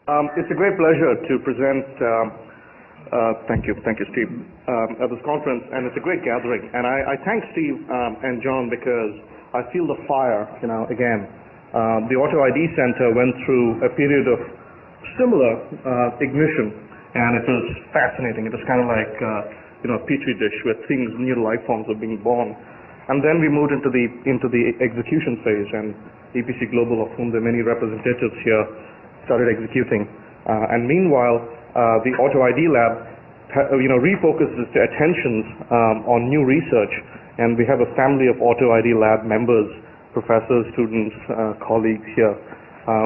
It's a great pleasure to present, thank you, Steve, at this conference, and it's a great gathering. And I thank Steve and John because I feel the fire, again. The Auto ID Center went through a period of similar ignition, and it was fascinating. It was kind of like, a petri dish where things, new life forms are being born. And then we moved into the execution phase, and EPC Global, of whom there are many representatives here, started executing. And meanwhile, the Auto ID Lab, refocuses their attentions on new research, and we have a family of Auto ID Lab members, professors, students, colleagues here,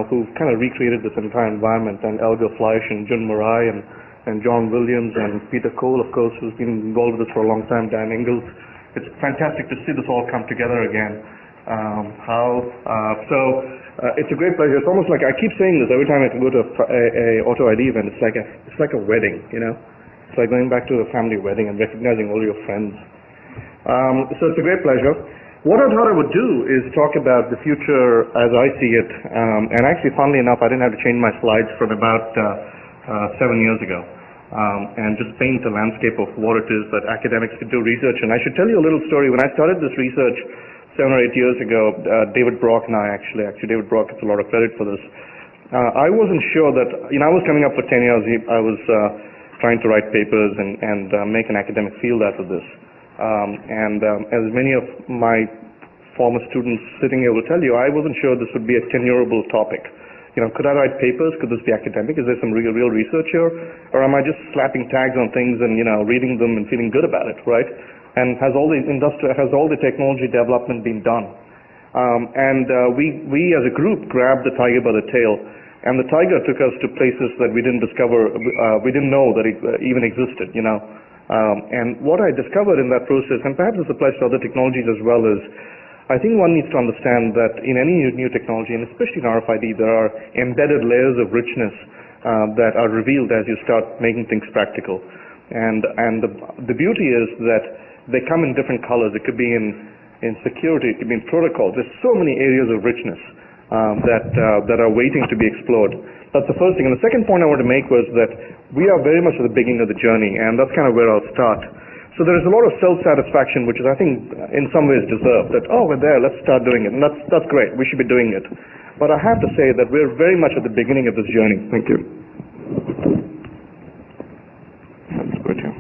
who've kind of recreated this entire environment, and Elgar Fleisch and Jim Murray and John Williams and Peter Cole, of course, who's been involved with this for a long time, Dan Ingalls. It's fantastic to see this all come together again. It's a great pleasure. It's almost like I keep saying this every time I go to a Auto ID event. It's like a wedding, It's like going back to a family wedding and recognizing all your friends. So it's a great pleasure. What I thought I would do is talk about the future as I see it. And actually, funnily enough, I didn't have to change my slides from about 7 years ago. And just paint a landscape of what it is that academics could do research. And I should tell you a little story. When I started this research 7 or 8 years ago, David Brock and I actually David Brock gets a lot of credit for this. I wasn't sure that, I was coming up for 10 years. I was trying to write papers and make an academic field out of this. As many of my former students sitting here will tell you, I wasn't sure this would be a tenurable topic. Could I write papers? Could this be academic? Is there some real research here? Or am I just slapping tags on things and, reading them and feeling good about it, right? And has all the technology development been done? We as a group grabbed the tiger by the tail, and the tiger took us to places that we didn't discover, we didn't know that it even existed, And what I discovered in that process, and perhaps this applies to other technologies as well, is I think one needs to understand that in any new technology, and especially in RFID, there are embedded layers of richness that are revealed as you start making things practical. And the beauty is that they come in different colors. It could be in security, it could be in protocols. There's so many areas of richness that are waiting to be explored. That's the first thing. And the second point I want to make was that we are very much at the beginning of the journey, and that's kind of where I'll start. So there is a lot of self-satisfaction, which is, I think, in some ways deserved, that, we're there, let's start doing it. And that's great. We should be doing it. But I have to say that we're very much at the beginning of this journey. Thank you. That's good, yeah.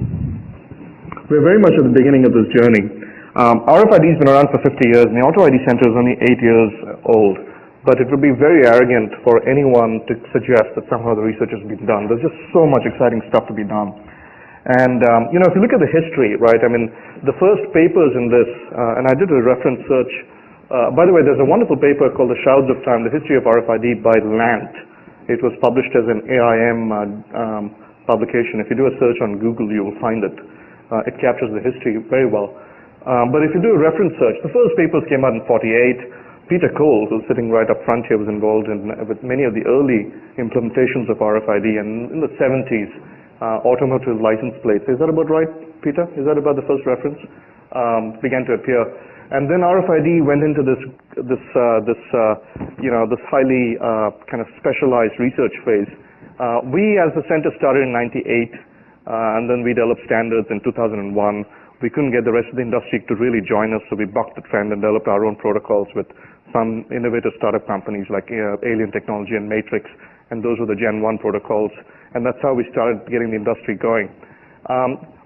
We're very much at the beginning of this journey. RFID has been around for 50 years, and the Auto ID Center is only 8 years old. But it would be very arrogant for anyone to suggest that somehow the research has been done. There's just so much exciting stuff to be done. And, if you look at the history, right, the first papers in this, and I did a reference search. By the way, there's a wonderful paper called The Shrouds of Time, The History of RFID by Lant. It was published as an AIM publication. If you do a search on Google, you will find it. It captures the history very well. But if you do a reference search, the first papers came out in 1948. Peter Cole, who's sitting right up front here, was involved with many of the early implementations of RFID. And in the 70s, automotive license plates. Is that about right, Peter? Is that about the first reference? Began to appear. And then RFID went into this highly kind of specialized research phase. We as the center started in 1998, and then we developed standards in 2001. We couldn't get the rest of the industry to really join us, so we bucked the trend and developed our own protocols with some innovative startup companies like Alien Technology and Matrix, and those were the Gen 1 protocols, and that's how we started getting the industry going.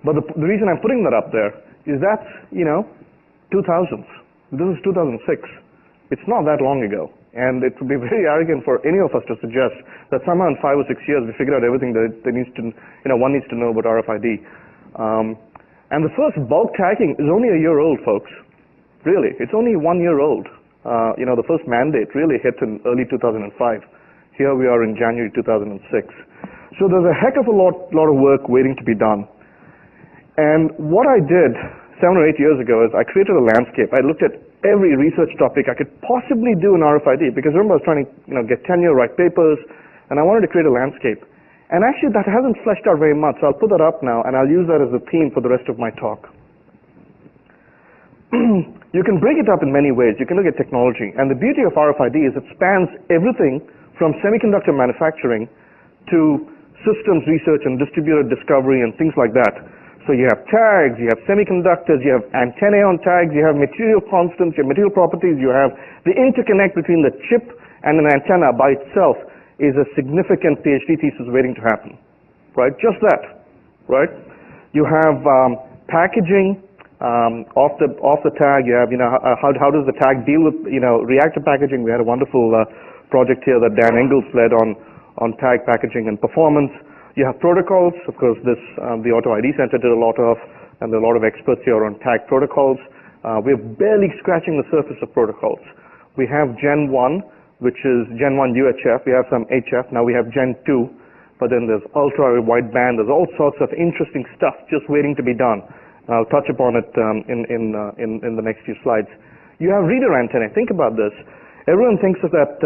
But the reason I'm putting that up there is that's, 2000s. This is 2006. It's not that long ago, and it would be very arrogant for any of us to suggest that somehow in 5 or 6 years we figured out everything that one needs to know about RFID. And the first bulk tagging is only a year old, folks. Really, it's only 1 year old. The first mandate really hit in early 2005. Here we are in January 2006. So there's a heck of a lot of work waiting to be done. And what I did 7 or 8 years ago is I created a landscape. I looked at every research topic I could possibly do in RFID, because remember I was trying to get tenure, write papers, and I wanted to create a landscape. And actually that hasn't fleshed out very much, so I'll put that up now, and I'll use that as a theme for the rest of my talk. You can break it up in many ways. You can look at technology, and the beauty of RFID is it spans everything from semiconductor manufacturing to systems research and distributed discovery and things like that. So you have tags, you have semiconductors, you have antennae on tags, you have material constants, you have material properties, you have the interconnect between the chip and an antenna by itself is a significant PhD thesis waiting to happen, right? Just that, right? You have packaging off the tag. You have, how does the tag deal with, reactive packaging? We had a wonderful project here that Dan Engels led on tag packaging and performance. You have protocols, of course, the Auto ID Center did a lot of, and there are a lot of experts here on tag protocols. We're barely scratching the surface of protocols. We have Gen 1, which is Gen 1 UHF. We have some HF. Now we have Gen 2, but then there's ultra-wideband. There's all sorts of interesting stuff just waiting to be done. I'll touch upon it in the next few slides. You have reader antennae. Think about this. Everyone thinks of that,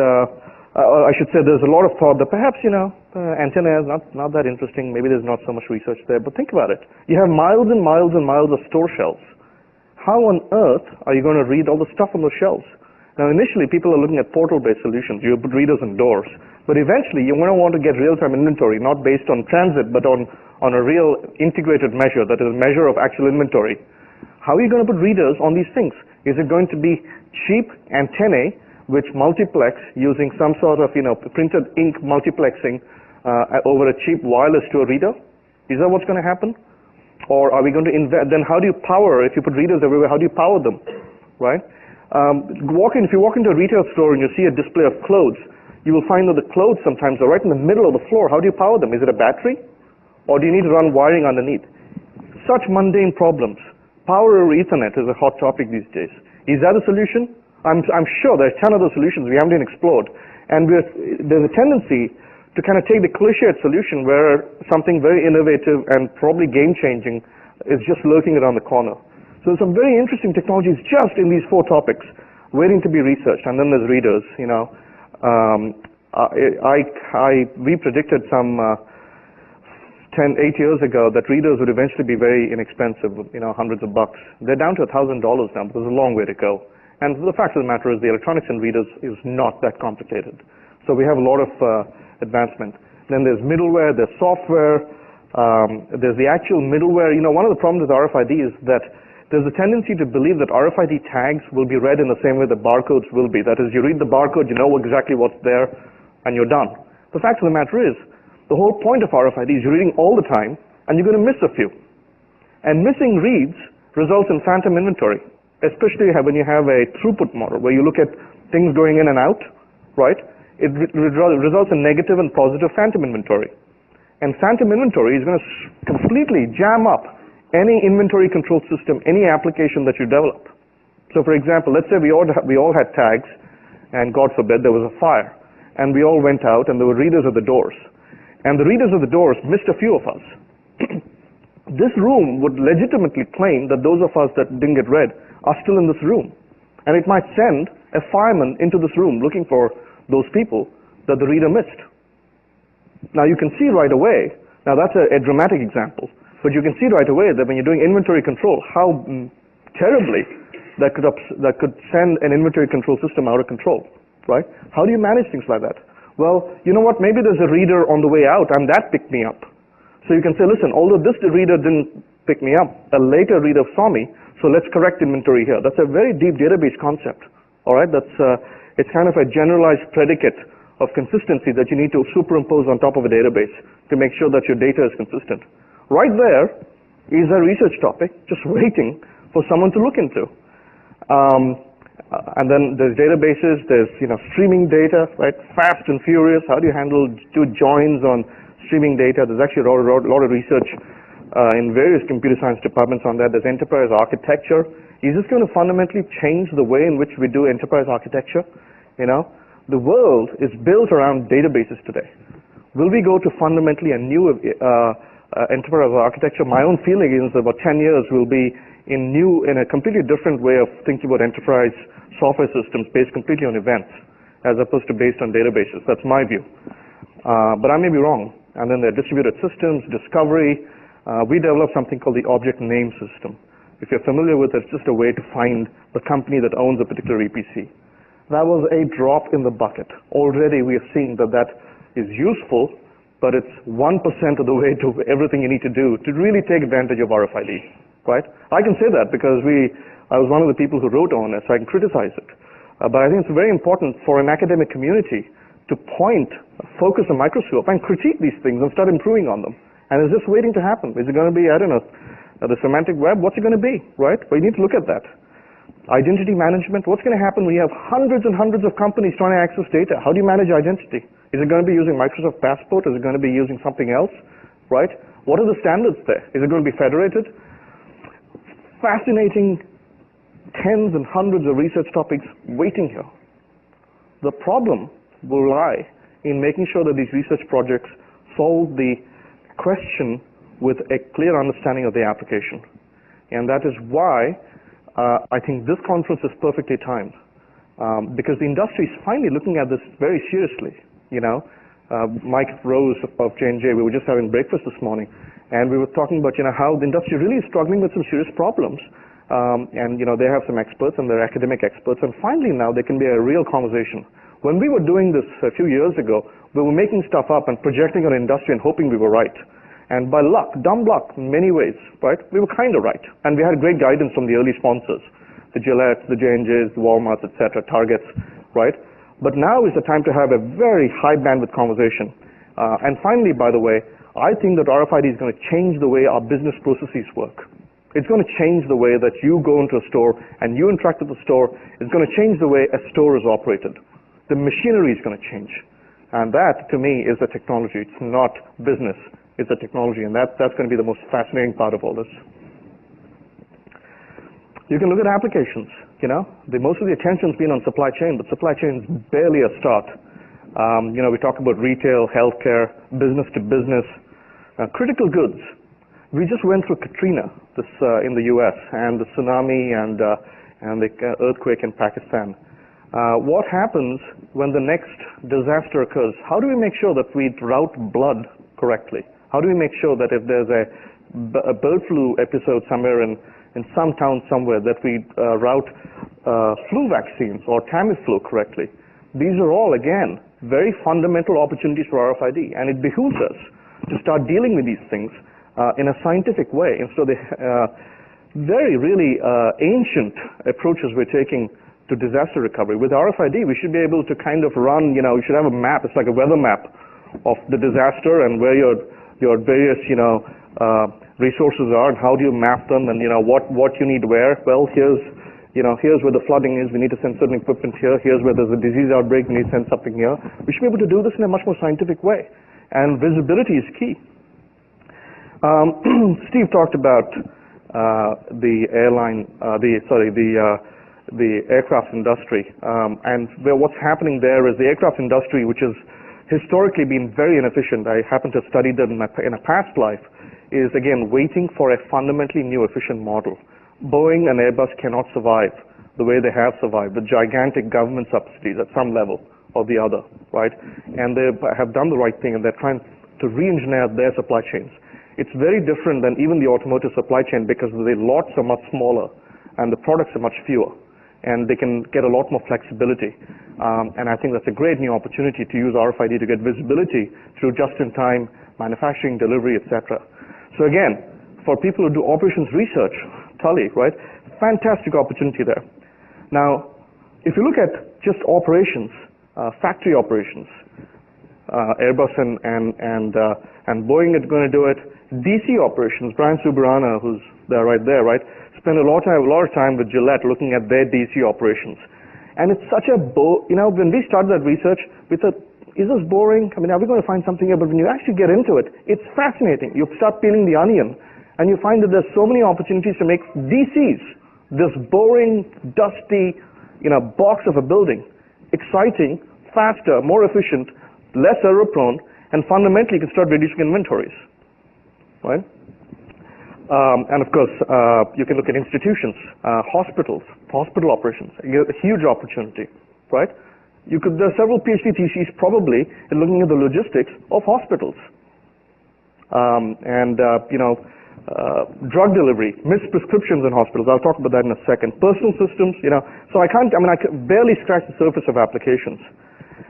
I should say there's a lot of thought that perhaps, antenna is not that interesting. Maybe there's not so much research there, but think about it. You have miles and miles and miles of store shelves. How on earth are you going to read all the stuff on those shelves? Now, initially, people are looking at portal-based solutions. You put readers on doors. But eventually, you're going to want to get real-time inventory, not based on transit, but on a real integrated measure, that is a measure of actual inventory. How are you going to put readers on these things? Is it going to be cheap antennae which multiplex using some sort of, printed ink multiplexing over a cheap wireless to a reader? Is that what's going to happen? Or are we going to invest? Then how do you power, if you put readers everywhere, how do you power them, right? If you walk into a retail store and you see a display of clothes, you will find that the clothes sometimes are right in the middle of the floor. How do you power them? Is it a battery? Or do you need to run wiring underneath? Such mundane problems. Power over Ethernet is a hot topic these days. Is that a solution? I'm sure there's a ton of those solutions we haven't even explored. And there's a tendency to kind of take the cliched solution where something very innovative and probably game-changing is just lurking around the corner. So there's some very interesting technologies just in these 4 topics waiting to be researched. And then there's readers, we predicted some 8 years ago that readers would eventually be very inexpensive, hundreds of bucks. They're down to $1,000 now, but there's a long way to go. And the fact of the matter is the electronics in readers is not that complicated. So we have a lot of advancement. Then there's middleware, there's software, there's the actual middleware. One of the problems with RFID is that there's a tendency to believe that RFID tags will be read in the same way that barcodes will be. That is, you read the barcode, you know exactly what's there, and you're done. The fact of the matter is, the whole point of RFID is you're reading all the time, and you're going to miss a few. And missing reads results in phantom inventory, especially when you have a throughput model, where you look at things going in and out, right? It results in negative and positive phantom inventory. And phantom inventory is going to completely jam up any inventory control system, any application that you develop. So for example, let's say we all had tags, and God forbid there was a fire, and we all went out and there were readers at the doors. And the readers of the doors missed a few of us. This room would legitimately claim that those of us that didn't get read are still in this room. And it might send a fireman into this room looking for those people that the reader missed. Now you can see right away, now that's a dramatic example, but you can see right away that when you're doing inventory control, how terribly that could send an inventory control system out of control, right? How do you manage things like that? Well, you know what, maybe there's a reader on the way out and that picked me up. So you can say, listen, although this reader didn't pick me up, a later reader saw me, so let's correct inventory here. That's a very deep database concept, all right? It's kind of a generalized predicate of consistency that you need to superimpose on top of a database to make sure that your data is consistent. Right there is a research topic just waiting for someone to look into. And then there's databases, there's streaming data, right? Fast and furious. How do you do joins on streaming data? There's actually a lot of research in various computer science departments on that. There's enterprise architecture. Is this going to fundamentally change the way in which we do enterprise architecture? The world is built around databases today. Will we go to fundamentally a new enterprise architecture? My own feeling is that about 10 years we'll be in a completely different way of thinking about enterprise software systems based completely on events as opposed to based on databases. That's my view. But I may be wrong. And then there are distributed systems, discovery. We developed something called the object name system. If you're familiar with it, it's just a way to find the company that owns a particular EPC. That was a drop in the bucket. Already we are seeing that is useful, but it's 1% of the way to everything you need to do to really take advantage of RFID, right? I can say that because I was one of the people who wrote on it, so I can criticize it. But I think it's very important for an academic community to focus a microscope and critique these things and start improving on them. And it's just waiting to happen. Is it going to be, I don't know, the semantic web? What's it going to be, right? Well, you need to look at that. Identity management, what's going to happen when you have hundreds and hundreds of companies trying to access data? How do you manage identity? Is it going to be using Microsoft Passport? Is it going to be using something else, right? What are the standards there? Is it going to be federated? Fascinating tens and hundreds of research topics waiting here. The problem will lie in making sure that these research projects solve the question with a clear understanding of the application. And that is why I think this conference is perfectly timed, because the industry is finally looking at this very seriously. Mike Rose of J&J, we were just having breakfast this morning, and we were talking about how the industry really is struggling with some serious problems. And they have some experts, and they're academic experts, and finally now there can be a real conversation. When we were doing this a few years ago, we were making stuff up and projecting on industry and hoping we were right. And by luck, dumb luck in many ways, right, we were kind of right. And we had great guidance from the early sponsors, the Gillettes, the J&Js, the Walmarts, etc., Targets, right? But now is the time to have a very high bandwidth conversation. And finally, by the way, I think that RFID is going to change the way our business processes work. It's going to change the way that you go into a store and you interact with the store. It's going to change the way a store is operated. The machinery is going to change. And that, to me, is the technology. It's not business. It's a technology, and that's going to be the most fascinating part of all this. You can look at applications. Most of the attention's been on supply chain, but supply chain is barely a start. We talk about retail, healthcare, business to business, critical goods. We just went through Katrina in the U.S. and the tsunami and the earthquake in Pakistan. What happens when the next disaster occurs? How do we make sure that we route blood correctly? How do we make sure that if there's a bird flu episode somewhere in some town somewhere, that we route flu vaccines or Tamiflu correctly? These are all, again, very fundamental opportunities for RFID, and it behooves us to start dealing with these things in a scientific way instead of the very, really ancient approaches we're taking to disaster recovery. With RFID, we should be able to kind of run, we should have a map. It's like a weather map of the disaster and where your various, resources are and how do you map them and, what you need where. Well, here's where the flooding is. We need to send certain equipment here. Here's where there's a disease outbreak. We need to send something here. We should be able to do this in a much more scientific way. And visibility is key. Steve talked about the aircraft industry. And what's happening there is the aircraft industry, which is historically been very inefficient. I happen to have studied that in a past life, is again waiting for a fundamentally new efficient model. Boeing and Airbus cannot survive the way they have survived, with gigantic government subsidies at some level or the other, right? And they have done the right thing, and they're trying to re-engineer their supply chains. It's very different than even the automotive supply chain because the lots are much smaller and the products are much fewer, and they can get a lot more flexibility. And I think that's a great new opportunity to use RFID to get visibility through just-in-time manufacturing, delivery, etc. So again, for people who do operations research, Tully, right, fantastic opportunity there. Now, if you look at just operations, factory operations, Airbus and Boeing are going to do it. DC operations, Brian Subarana, who's there right there, right, spent a lot of time with Gillette looking at their DC operations. And it's such a when we started that research, we thought, is this boring? I mean, are we going to find something here? But when you actually get into it, it's fascinating. You start peeling the onion, and you find that there's so many opportunities to make DCs, this boring, dusty, box of a building, exciting, faster, more efficient, less error prone, and fundamentally you can start reducing inventories, right? And of course, you can look at institutions, hospitals, hospital operations, a huge opportunity, right? There are several PhD theses probably in looking at the logistics of hospitals. Drug delivery, missed prescriptions in hospitals. I'll talk about that in a second. Personal systems, so I can barely scratch the surface of applications.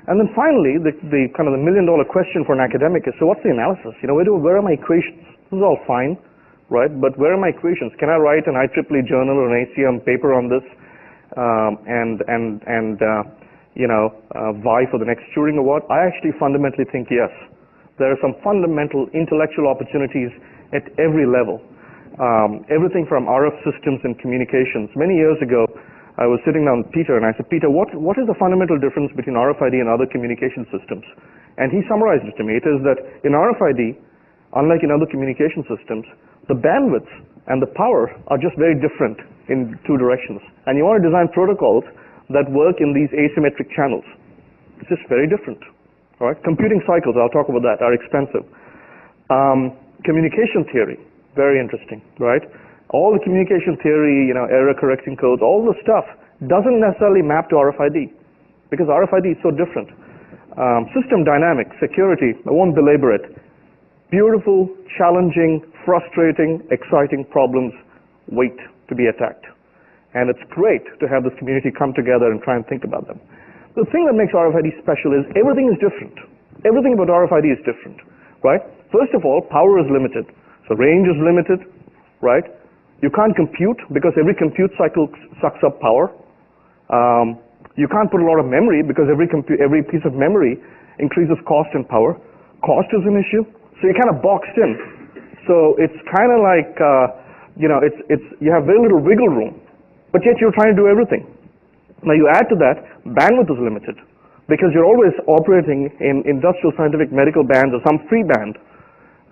And then finally, the kind of the million-dollar question for an academic is, so what's the analysis? You know, where are my equations? This is all fine, right? But where are my equations? Can I write an IEEE journal or an ACM paper on this vie for the next Turing Award? I actually fundamentally think yes. There are some fundamental intellectual opportunities at every level. Everything from RF systems and communications. Many years ago, I was sitting down with Peter and I said, Peter, what is the fundamental difference between RFID and other communication systems? And he summarized it to me. It is that in RFID, unlike in other communication systems, the bandwidth and the power are just very different in two directions. And you want to design protocols that work in these asymmetric channels. It's just very different. All right? Computing cycles, I'll talk about that, are expensive. Communication theory, very interesting, right? All the communication theory, error correcting codes, all the stuff doesn't necessarily map to RFID because RFID is so different. System dynamics, security, I won't belabor it. Beautiful, challenging, frustrating, exciting problems wait to be attacked. And it's great to have this community come together and try and think about them. The thing that makes RFID special is everything is different. Everything about RFID is different, right? First of all, power is limited. So range is limited, right? You can't compute because every compute cycle sucks up power. You can't put a lot of memory because every piece of memory increases cost and power. Cost is an issue, so you're kind of boxed in. So it's kind of like, you have very little wiggle room, but yet you're trying to do everything. Now you add to that, bandwidth is limited because you're always operating in industrial, scientific, medical bands or some free band.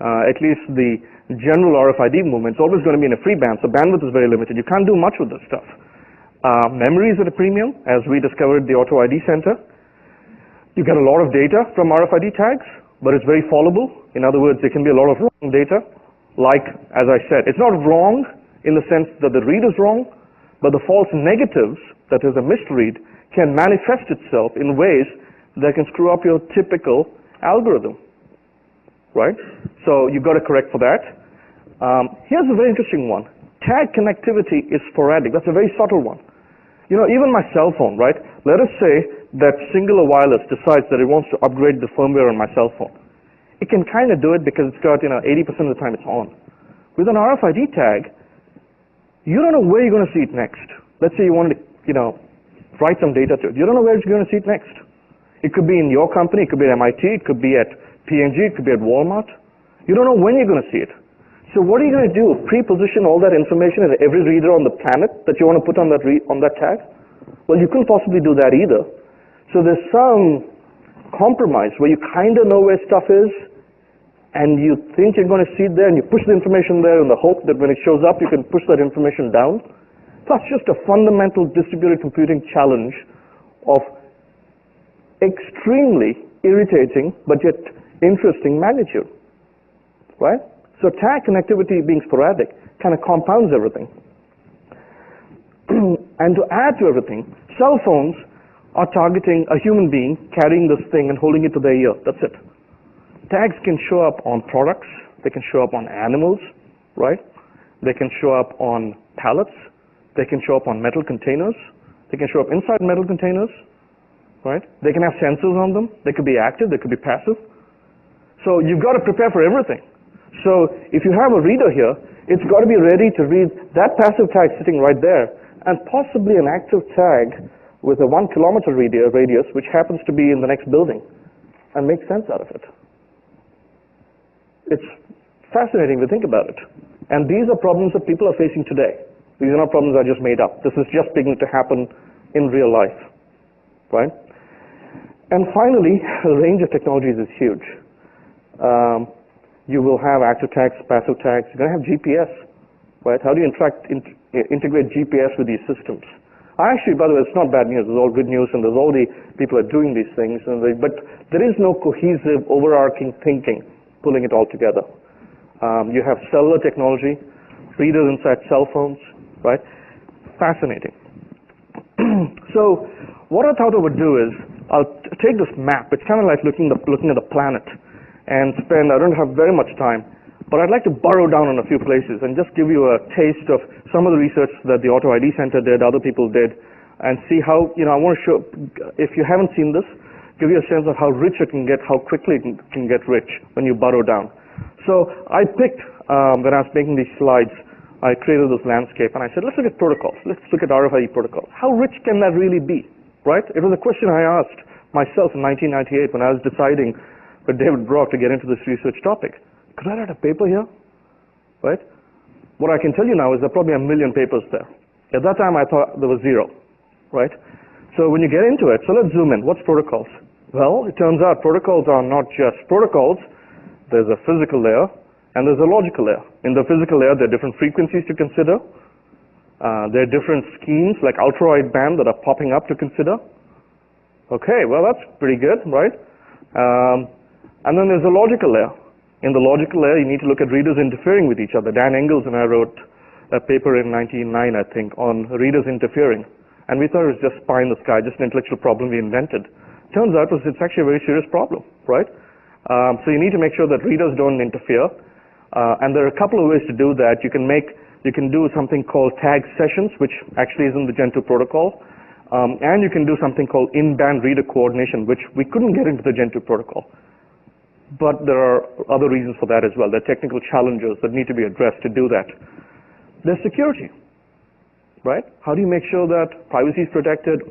At least the general RFID movement is always going to be in a free band, so bandwidth is very limited. You can't do much with this stuff. Memory is at a premium, as we discovered the Auto ID Center. You get a lot of data from RFID tags, but it's very fallible. In other words, there can be a lot of wrong data. Like, as I said, it's not wrong in the sense that the read is wrong, but the false negatives, that is a misread, can manifest itself in ways that can screw up your typical algorithm. Right? So you've got to correct for that. Here's a very interesting one. Tag connectivity is sporadic. That's a very subtle one. Even my cell phone, right? Let us say that Singular Wireless decides that it wants to upgrade the firmware on my cell phone. It can kind of do it because it's got, 80% of the time it's on. With an RFID tag, you don't know where you're going to see it next. Let's say you wanted to, write some data to it. You don't know where you're going to see it next. It could be in your company, it could be at MIT, it could be at P&G, it could be at Walmart. You don't know when you're going to see it. So what are you going to do? Pre-position all that information in every reader on the planet that you want to put on that tag? Well, you couldn't possibly do that either. So there's some compromise where you kind of know where stuff is and you think you're going to see it there and you push the information there in the hope that when it shows up you can push that information down. That's just a fundamental distributed computing challenge of extremely irritating but yet interesting magnitude, right? So tag connectivity being sporadic kind of compounds everything. And to add to everything, cell phones are targeting a human being carrying this thing and holding it to their ear. That's it. Tags can show up on products. They can show up on animals, right? They can show up on pallets. They can show up on metal containers. They can show up inside metal containers, right? They can have sensors on them. They could be active. They could be passive. So you've got to prepare for everything. So if you have a reader here, it's got to be ready to read that passive tag sitting right there and possibly an active tag with a 1 kilometer radius which happens to be in the next building and make sense out of it. It's fascinating to think about it. And these are problems that people are facing today. These are not problems I just made up. This is just beginning to happen in real life, right? And finally, the range of technologies is huge. You will have active tags, passive tags. You're going to have GPS, right? How do you integrate GPS with these systems? Actually, by the way, it's not bad news. It's all good news, and there's already people are doing these things. But there is no cohesive, overarching thinking pulling it all together. You have cellular technology, readers inside cell phones, right? Fascinating. So what I thought I would do is I'll take this map. It's kind of like looking at the planet. And I don't have very much time, but I'd like to burrow down on a few places and just give you a taste of some of the research that the Auto ID Center did, other people did, and see how, I want to show, if you haven't seen this, give you a sense of how rich it can get, how quickly it can get rich when you burrow down. So I picked, when I was making these slides, I created this landscape and I said, let's look at protocols. Let's look at RFID protocols. How rich can that really be, right? It was a question I asked myself in 1998 when I was deciding with David Brock to get into this research topic. Could I write a paper here, right? What I can tell you now is there are probably 1 million papers there. At that time I thought there was 0, right? So when you get into it, so let's zoom in. What's protocols? Well, it turns out protocols are not just protocols. There's a physical layer and there's a logical layer. In the physical layer, there are different frequencies to consider. There are different schemes like ultra-wideband that are popping up to consider. Okay, well that's pretty good, right? And then there's a logical layer. In the logical layer, you need to look at readers interfering with each other. Dan Engels and I wrote a paper in 1999, I think, on readers interfering. And we thought it was just pie in the sky, just an intellectual problem we invented. Turns out it's actually a very serious problem, right? So you need to make sure that readers don't interfere. And there are a couple of ways to do that. You can do something called tag sessions, which actually is in the Gen 2 protocol. And you can do something called in-band reader coordination, which we couldn't get into the Gen 2 protocol. But there are other reasons for that as well. There are technical challenges that need to be addressed to do that. There's security, right? How do you make sure that privacy is protected?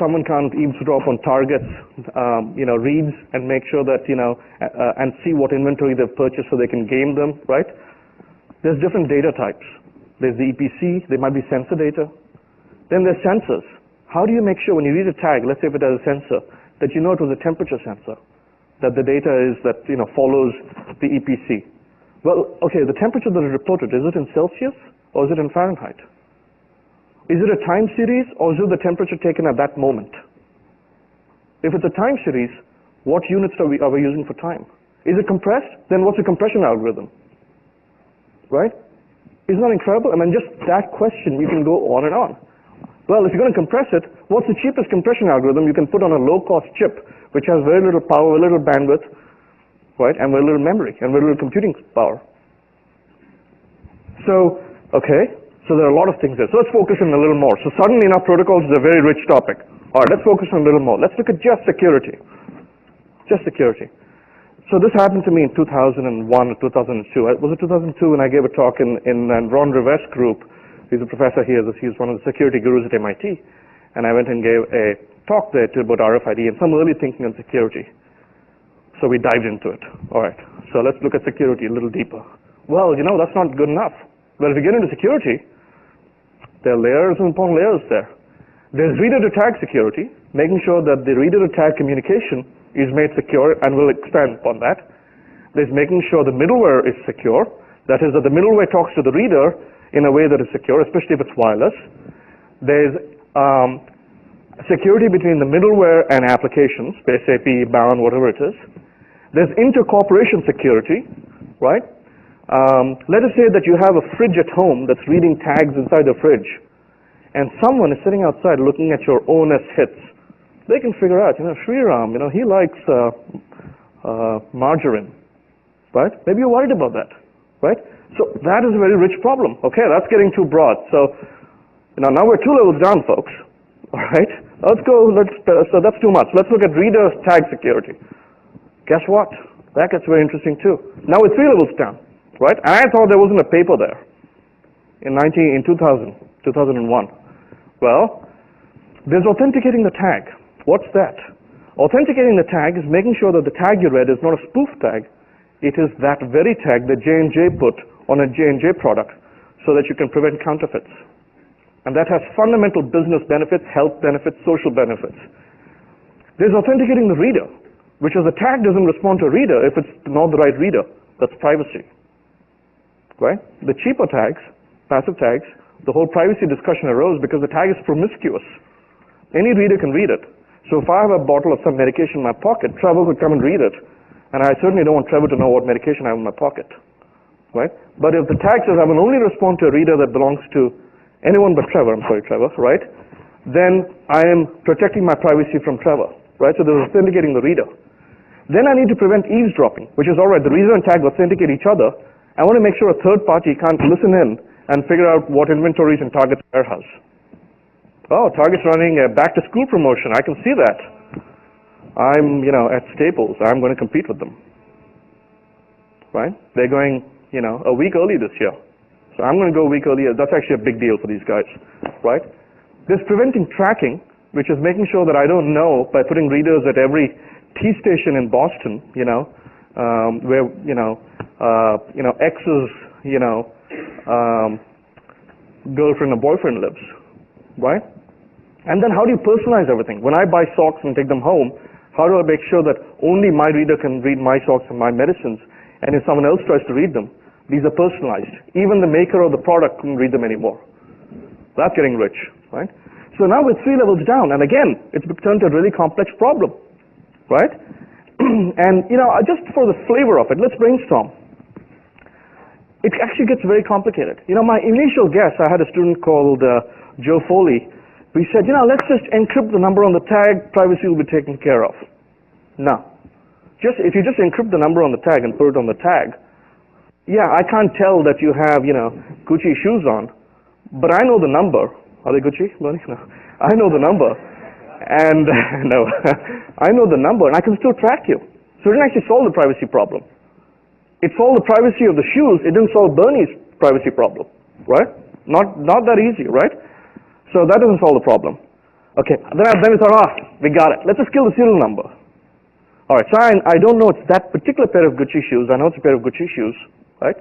Someone can't eavesdrop on targets, reads and make sure that, and see what inventory they've purchased so they can game them, right? There's different data types. There's the EPC, there might be sensor data. Then there's sensors. How do you make sure when you read a tag, let's say if it has a sensor, that you know it was a temperature sensor, that the data is that, follows the EPC? Well, okay, the temperature that is reported, is it in Celsius or is it in Fahrenheit? Is it a time series or is it the temperature taken at that moment? If it's a time series, what units are we using for time? Is it compressed? Then what's the compression algorithm? Right? Isn't that incredible? I mean, just that question, you can go on and on. Well, if you're going to compress it, what's the cheapest compression algorithm you can put on a low-cost chip, which has very little power, very little bandwidth, right, and very little memory, and very little computing power? So, okay. So there are a lot of things there. So let's focus on a little more. So suddenly enough, protocols is a very rich topic. All right, let's focus on a little more. Let's look at just security. Just security. So this happened to me in 2001 or 2002. Was it 2002 when I gave a talk in Ron Rivest's group? He's a professor here. He's one of the security gurus at MIT. And I went and gave a talk there about RFID and some early thinking on security. So we dived into it. All right, so let's look at security a little deeper. Well, that's not good enough. Well, if you get into security, there are layers upon layers there. There's reader-to-tag security, making sure that the reader-to-tag communication is made secure, and we'll expand upon that. There's making sure the middleware is secure. That is, that the middleware talks to the reader in a way that is secure, especially if it's wireless. There's security between the middleware and applications, SAP, Bound, whatever it is. There's inter-corporation security, right? Let us say that you have a fridge at home that's reading tags inside the fridge, and someone is sitting outside looking at your ONS hits. They can figure out, Sriram, he likes margarine, right? Maybe you're worried about that, right? So that is a very rich problem. Okay, that's getting too broad. So now we're 2 levels down, folks. All right, so that's too much. Let's look at reader tag security. Guess what? That gets very interesting too. Now we're 3 levels down. Right? And I thought there wasn't a paper there in 2001. Well, there's authenticating the tag. What's that? Authenticating the tag is making sure that the tag you read is not a spoof tag. It is that very tag that J&J put on a J&J product so that you can prevent counterfeits. And that has fundamental business benefits, health benefits, social benefits. There's authenticating the reader, which is the tag doesn't respond to a reader if it's not the right reader. That's privacy. Right? The cheaper tags, passive tags, the whole privacy discussion arose because the tag is promiscuous. Any reader can read it. So if I have a bottle of some medication in my pocket, Trevor could come and read it, and I certainly don't want Trevor to know what medication I have in my pocket. Right? But if the tag says I will only respond to a reader that belongs to anyone but Trevor, right? Then I am protecting my privacy from Trevor. Right? So there's authenticating the reader. Then I need to prevent eavesdropping, which is all right, the reader and tag authenticate each other. I want to make sure a third party can't listen in and figure out what inventory is in Target's warehouse. Oh, Target's running a back-to-school promotion. I can see that. I'm, at Staples. I'm going to compete with them. Right? They're going, a week early this year. So I'm going to go a week earlier. That's actually a big deal for these guys. Right? There's preventing tracking, which is making sure that I don't know by putting readers at every T station in Boston, where, X's, girlfriend or boyfriend lives. Right? And then how do you personalize everything? When I buy socks and take them home, how do I make sure that only my reader can read my socks and my medicines, and if someone else tries to read them, these are personalized. Even the maker of the product couldn't read them anymore. That's getting rich, right? So now we're 3 levels down, and again, it's turned to a really complex problem, right? And, just for the flavor of it, let's brainstorm. It actually gets very complicated. My initial guess, I had a student called Joe Foley. We said, let's just encrypt the number on the tag, privacy will be taken care of. No. If you just encrypt the number on the tag and put it on the tag, yeah, I can't tell that you have, Gucci shoes on, but I know the number. Are they Gucci? No. I know the number. And, no, I know the number, and I can still track you. So it didn't actually solve the privacy problem. It solved the privacy of the shoes. It didn't solve Bernie's privacy problem, right? Not that easy, right? So that doesn't solve the problem. Okay, then we thought, we got it. Let's just kill the serial number. All right, so I don't know it's that particular pair of Gucci shoes. I know it's a pair of Gucci shoes, right?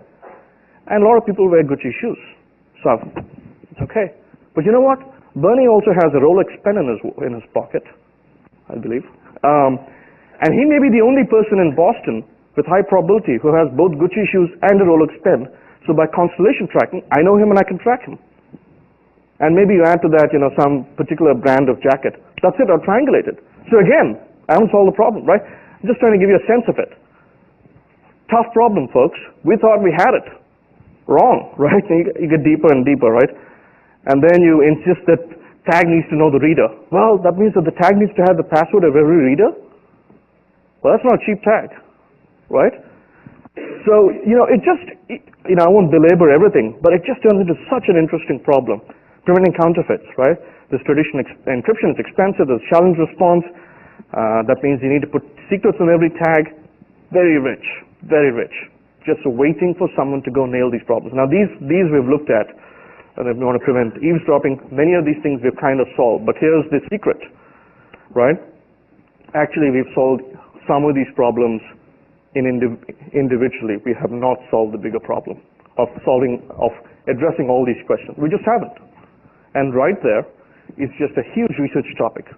And a lot of people wear Gucci shoes. So it's okay. But you know what? Bernie also has a Rolex pen in his pocket, I believe. And he may be the only person in Boston with high probability who has both Gucci shoes and a Rolex pen. So by constellation tracking, I know him and I can track him. And maybe you add to that, some particular brand of jacket. That's it, or triangulate it. So again, I haven't solved the problem, right? I'm just trying to give you a sense of it. Tough problem, folks. We thought we had it. Wrong, right? You get deeper and deeper, right? And then you insist that tag needs to know the reader. Well, that means that the tag needs to have the password of every reader? Well, that's not a cheap tag, right? So, I won't belabor everything, but it just turns into such an interesting problem. Preventing counterfeits, right? This traditional encryption is expensive. There's challenge response. That means you need to put secrets on every tag. Very rich, very rich. Just waiting for someone to go nail these problems. Now these we've looked at, and if we want to prevent eavesdropping, many of these things we've kind of solved. But here's the secret, right? Actually, we've solved some of these problems individually. We have not solved the bigger problem of addressing all these questions. We just haven't. And right there is just a huge research topic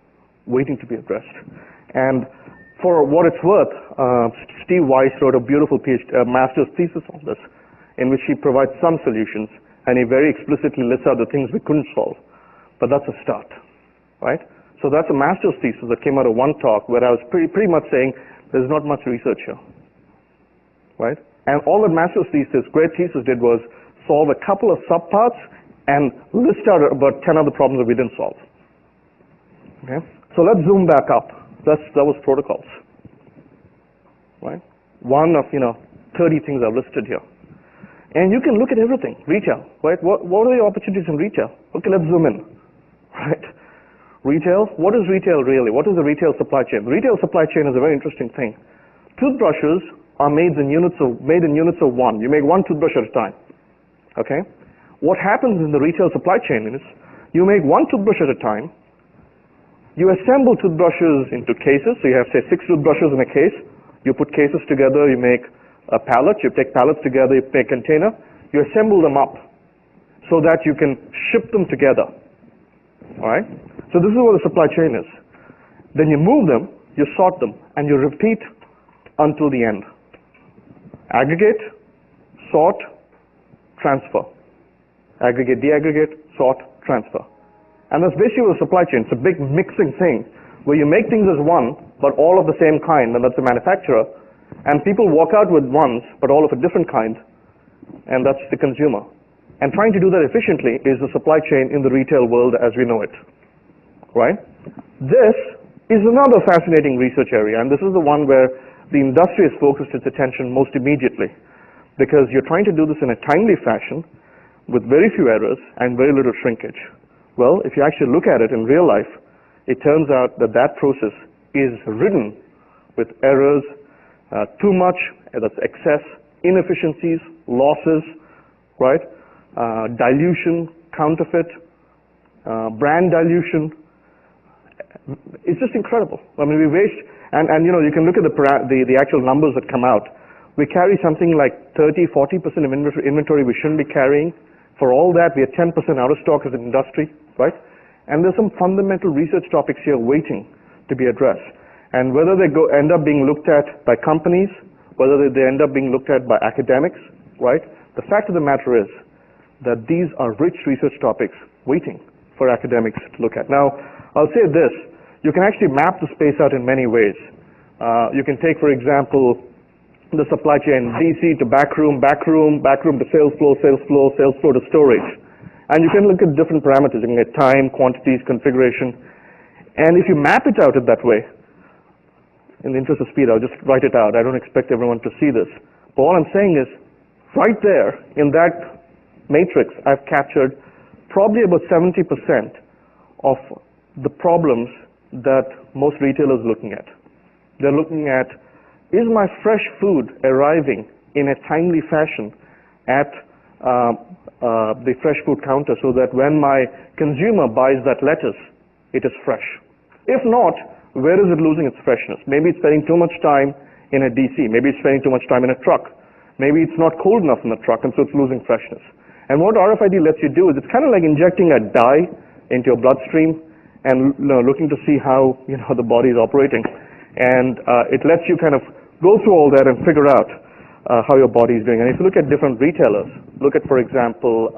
waiting to be addressed. And for what it's worth, Steve Weiss wrote a beautiful master's thesis on this, in which he provides some solutions, and he very explicitly lists out the things we couldn't solve. But that's a start, right? So that's a master's thesis that came out of one talk where I was pretty much saying there's not much research here, right? And all that master's thesis, great thesis did was solve a couple of subparts and list out about 10 other problems that we didn't solve. Okay? So let's zoom back up. That was protocols, right? One of 30 things I've listed here. And you can look at everything. Retail, right? What are the opportunities in retail? Okay, let's zoom in, right? Retail, what is retail really? What is the retail supply chain? The retail supply chain is a very interesting thing. Toothbrushes are made in units of one. You make one toothbrush at a time, okay? What happens in the retail supply chain is you make one toothbrush at a time, you assemble toothbrushes into cases, so you have say 6 toothbrushes in a case, you put cases together, you make a pallet, you take pallets together, you make a container, you assemble them up so that you can ship them together, alright? So this is what the supply chain is. Then you move them, you sort them, and you repeat until the end. Aggregate, sort, transfer. Aggregate, deaggregate, sort, transfer. And that's basically the supply chain. It's a big mixing thing where you make things as one, but all of the same kind, and that's the manufacturer, and people walk out with ones, but all of a different kind, and that's the consumer. And trying to do that efficiently is the supply chain in the retail world as we know it, right? This is another fascinating research area, and this is the one where the industry has focused its attention most immediately, because you're trying to do this in a timely fashion with very few errors and very little shrinkage. Well, if you actually look at it in real life, it turns out that that process is ridden with errors, too much, that's excess, inefficiencies, losses, right? Dilution, counterfeit, brand dilution. It's just incredible. I mean, we waste, and you know, you can look at the actual numbers that come out. We carry something like 30-40% of inventory we shouldn't be carrying. For all that, we are 10% out of stock as an industry, right? And there's some fundamental research topics here waiting to be addressed. And whether they end up being looked at by companies, whether they end up being looked at by academics, right? The fact of the matter is that these are rich research topics waiting for academics to look at. Now, I'll say this. You can actually map the space out in many ways. You can take, for example, the supply chain, DC to backroom, backroom to sales floor to storage. And you can look at different parameters. You can get time, quantities, configuration. And if you map it out in that way, in the interest of speed, I'll just write it out. I don't expect everyone to see this. But all I'm saying is, right there in that matrix, I've captured probably about 70% of the problems that most retailers are looking at. They're looking at, is my fresh food arriving in a timely fashion at the fresh food counter so that when my consumer buys that lettuce, it is fresh? If not, where is it losing its freshness? Maybe it's spending too much time in a DC. Maybe it's spending too much time in a truck. Maybe it's not cold enough in the truck, and so it's losing freshness. And what RFID lets you do is it's kind of like injecting a dye into your bloodstream and looking to see how the body is operating. And it lets you kind of go through all that and figure out how your body is doing. And if you look at different retailers, look at, for example,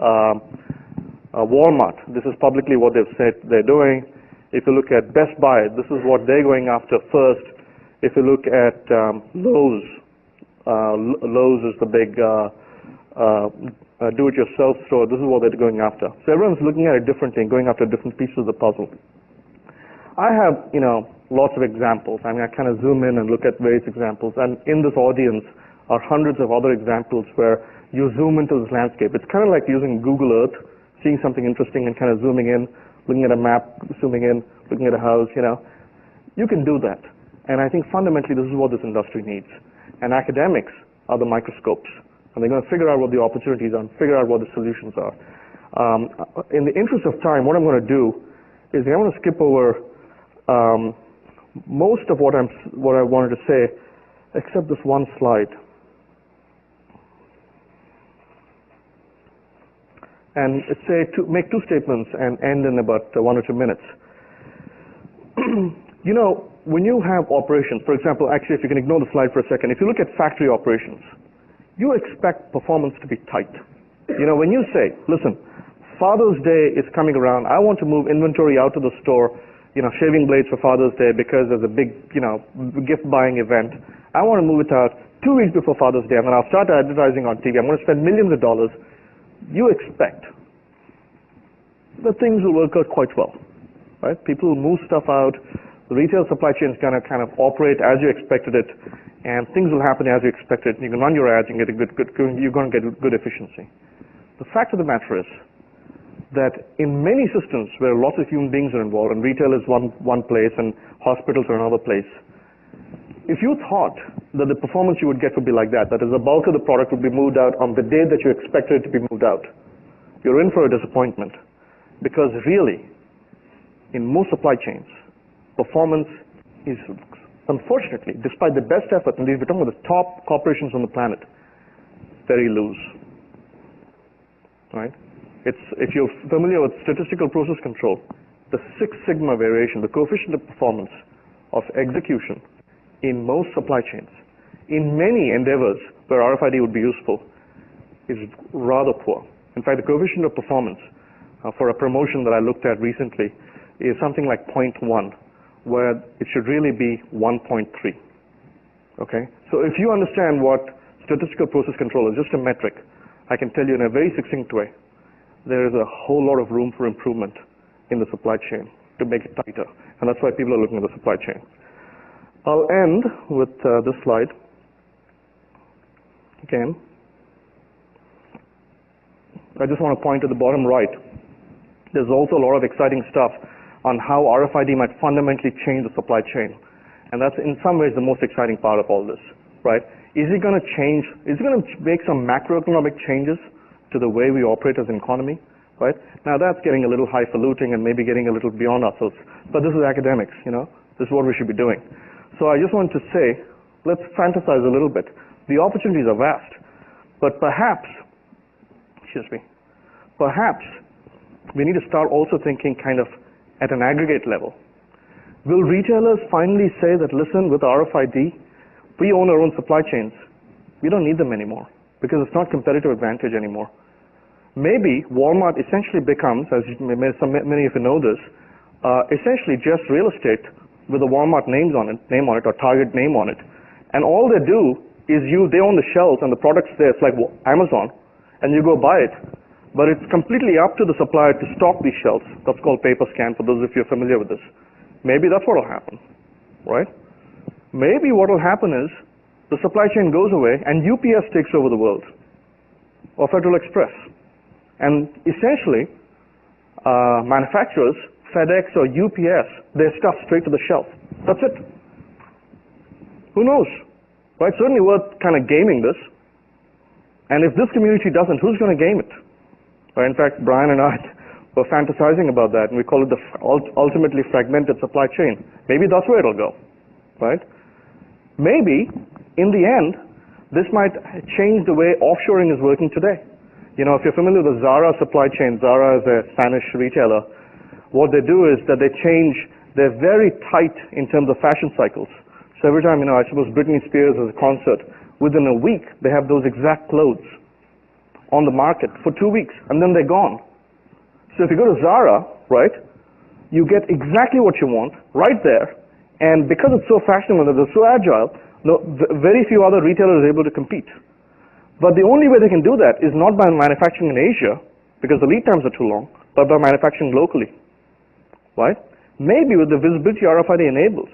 Walmart. This is publicly what they've said they're doing. If you look at Best Buy, this is what they're going after first. If you look at Lowe's, Lowe's is the big do-it-yourself store. This is what they're going after. So everyone's looking at it differently and going after different pieces of the puzzle. I have, lots of examples. I mean, I kind of zoom in and look at various examples. And in this audience are hundreds of other examples where you zoom into this landscape. It's kind of like using Google Earth, seeing something interesting and kind of zooming in, looking at a map, zooming in, looking at a house, You can do that. And I think fundamentally this is what this industry needs. And academics are the microscopes. And they're going to figure out what the opportunities are and figure out what the solutions are. In the interest of time, what I'm going to do is I'm going to skip over most of what I wanted to say, except this one slide. And make two statements and end in about 1 or 2 minutes. When you have operations, for example, actually, if you can ignore the slide for a second, if you look at factory operations, you expect performance to be tight. When you say, listen, Father's Day is coming around, I want to move inventory out to the store, shaving blades for Father's Day because there's a big, gift buying event. I want to move it out 2 weeks before Father's Day, and then I'll start advertising on TV. I'm going to spend millions of dollars. You expect that things will work out quite well, right? People will move stuff out. The retail supply chain is going to kind of operate as you expected it, and things will happen as you expected. You can run your ads and get you're going to get good efficiency. The fact of the matter is that in many systems where lots of human beings are involved, and retail is one place and hospitals are another place, if you thought that the performance you would get would be like that is the bulk of the product would be moved out on the day that you expected it to be moved out, you're in for a disappointment. Because really, in most supply chains, performance is, unfortunately, despite the best effort, and we're talking about the top corporations on the planet, very loose. Right? If you're familiar with statistical process control, the Six Sigma variation, the coefficient of performance of execution in most supply chains, in many endeavors where RFID would be useful, is rather poor. In fact, the coefficient of performance for a promotion that I looked at recently is something like 0.1, where it should really be 1.3. Okay? So if you understand what statistical process control is, just a metric, I can tell you in a very succinct way, there is a whole lot of room for improvement in the supply chain to make it tighter. And that's why people are looking at the supply chain. I'll end with this slide. Again, I just want to point to the bottom right. There's also a lot of exciting stuff on how RFID might fundamentally change the supply chain. And that's in some ways the most exciting part of all this, right? Is it going to change, is it going to make some macroeconomic changes to the way we operate as an economy, right? Now that's getting a little highfalutin and maybe getting a little beyond ourselves, but this is academics, you know? This is what we should be doing. So I just want to say, let's fantasize a little bit. The opportunities are vast, but perhaps, perhaps we need to start also thinking kind of at an aggregate level. Will retailers finally say that, listen, with RFID, we own our own supply chains. We don't need them anymore because it's not competitive advantage anymore. Maybe Walmart essentially becomes, as many of you know this, essentially just real estate with a Walmart name on it or Target name on it. And all they do is they own the shelves and the products there. It's like Amazon, and you go buy it. But it's completely up to the supplier to stock these shelves. That's called paper scan for those of you familiar with this. Maybe that's what will happen, right? Maybe what will happen is the supply chain goes away and UPS takes over the world, or Federal Express. And essentially, manufacturers, FedEx or UPS, their stuff straight to the shelf. That's it. Who knows? Right? Certainly worth kind of gaming this. And if this community doesn't, who's going to game it? Right? In fact, Brian and I were fantasizing about that, and we call it the ultimately fragmented supply chain. Maybe that's where it'll go. Right? Maybe, in the end, this might change the way offshoring is working today. You know, if you're familiar with the Zara supply chain, Zara is a Spanish retailer. What they do is that they're very tight in terms of fashion cycles. So every time, you know, I suppose Britney Spears has a concert, within a week, they have those exact clothes on the market for 2 weeks, and then they're gone. So if you go to Zara, right, you get exactly what you want right there, and because it's so fashionable and they're so agile, very few other retailers are able to compete. But the only way they can do that is not by manufacturing in Asia, because the lead times are too long, but by manufacturing locally, right? Maybe with the visibility RFID enables,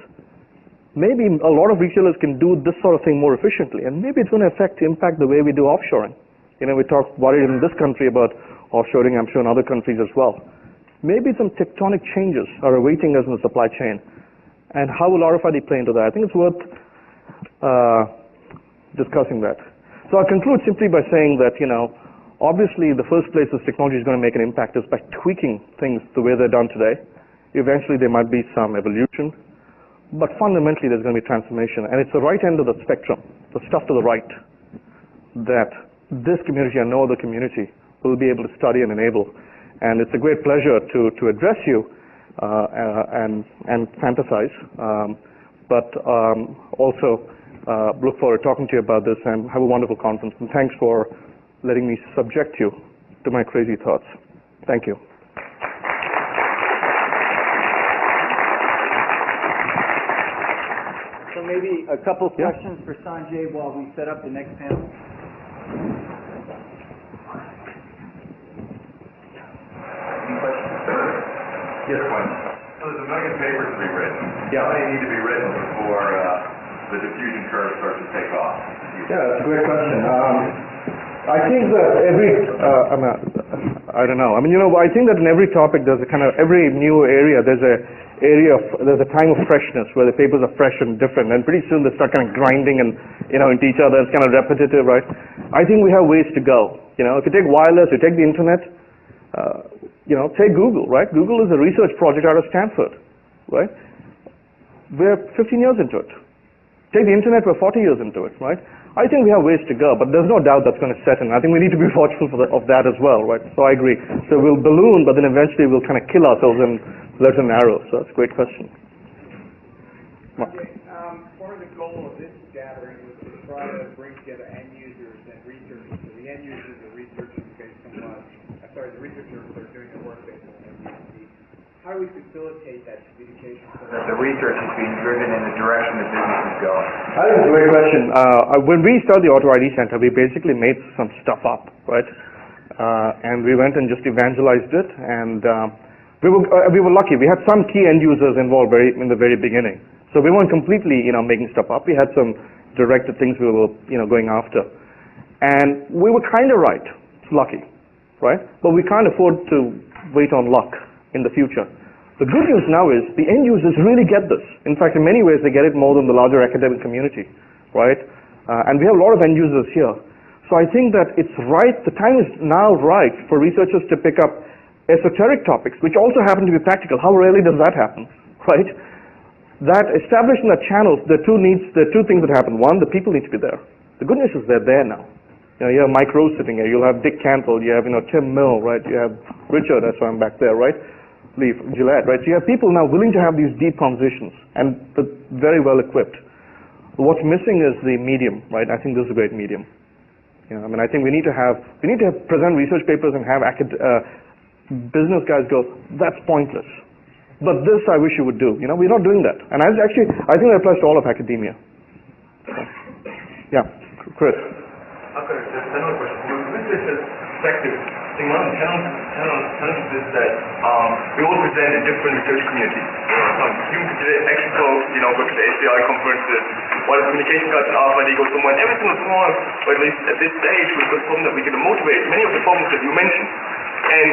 maybe a lot of retailers can do this sort of thing more efficiently, and maybe it's going to impact the way we do offshoring. You know, we worried in this country about offshoring, I'm sure in other countries as well. Maybe some tectonic changes are awaiting us in the supply chain. And how will RFID play into that? I think it's worth discussing that. So I'll conclude simply by saying that, you know, obviously the first place this technology is going to make an impact is by tweaking things the way they're done today. Eventually there might be some evolution, but fundamentally there's going to be transformation. And it's the right end of the spectrum, the stuff to the right, that this community and no other community will be able to study and enable. And it's a great pleasure to address you and fantasize, but also look forward to talking to you about this, and have a wonderful conference. And thanks for letting me subject you to my crazy thoughts. Thank you. So maybe a couple of questions for Sanjay while we set up the next panel. Yes, one. So there's a million papers to be written. Yeah. How many need to be written before the diffusion curve starts to take off? Yeah, that's a great question. I think that I don't know. I mean, you know, I think that in every topic there's a kind of, every new area, there's a time of freshness where the papers are fresh and different, and pretty soon they start kind of grinding and, you know, into each other. It's kind of repetitive, right? I think we have ways to go. You know, if you take wireless, you take the internet, you know, take Google, right? Google is a research project out of Stanford, right? We're 15 years into it. Take the internet, we're 40 years into it, right? I think we have ways to go, but there's no doubt that's going to set in. I think we need to be watchful of that as well, right? So I agree. So we'll balloon, but then eventually we'll kind of kill ourselves and let an arrow. So that's a great question. Okay, part of the goal of this gathering was to try to bring together end users and researchers. So the end users are researchers based on the researchers are doing the work based on what. How do we facilitate that communication? So that the research is being driven in the direction the business is going. I think it's a great question. When we started the Auto ID Center, we basically made some stuff up, right? And we went and just evangelized it, and we were lucky. We had some key end users involved in the very beginning. So we weren't completely, you know, making stuff up. We had some directed things we were, you know, going after. And we were kind of right. It's lucky, right? But we can't afford to wait on luck in the future. The good news now is the end users really get this. In fact, in many ways, they get it more than the larger academic community, right? And we have a lot of end users here. So I think that it's right, the time is now right for researchers to pick up esoteric topics, which also happen to be practical. How rarely does that happen, right? That establishing that channels, there are two things that happen. One, the people need to be there. The good news is they're there now. You have Mike Rose sitting here. You'll have Dick Cantle. You have Tim Mill, right? You have Richard. That's why I'm back there, right? Lee Gillette, right? So you have people now willing to have these deep conversations and very well equipped. What's missing is the medium, right? I think this is a great medium. I think we need to present research papers and have business guys go, that's pointless. But this I wish you would do. We're not doing that. And I think that applies to all of academia. So, yeah, Chris. Okay, just another question. From a researcher's perspective, I think one of the challenges is that we all present in different research communities. Some students actually go to the ACI conferences, while the communication guys in RFID go somewhere. And every single time, or at least at this stage, we've got something that we can motivate many of the problems that you mentioned. And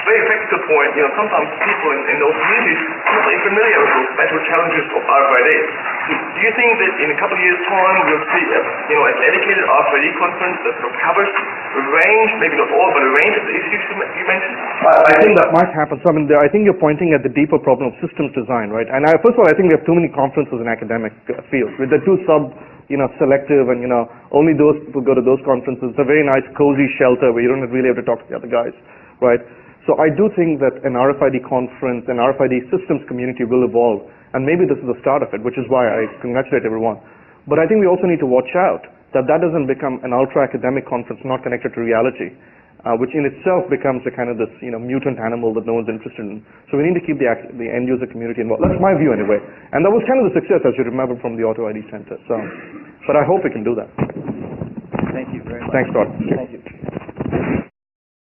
very practical point, sometimes people in those communities are not really familiar with those special challenges of RFID. So do you think that in a couple of years' time we'll see a dedicated RFID conference that sort of covers a range, maybe not all, but a range of the issues you mentioned? I think that might happen. So I think you're pointing at the deeper problem of systems design, right? And first of all, I think we have too many conferences in academic fields. They're too selective, and only those people go to those conferences. It's a very nice, cozy shelter where you don't really have to talk to the other guys, right? So I do think that an RFID conference, an RFID systems community will evolve, and maybe this is the start of it, which is why I congratulate everyone. But I think we also need to watch out that doesn't become an ultra-academic conference not connected to reality, which in itself becomes a kind of this mutant animal that no one's interested in. So we need to keep the end-user community involved. That's my view anyway. And that was kind of the success, as you remember, from the Auto ID Center. So, but I hope we can do that. Thank you very much. Thanks, Todd. Thank you.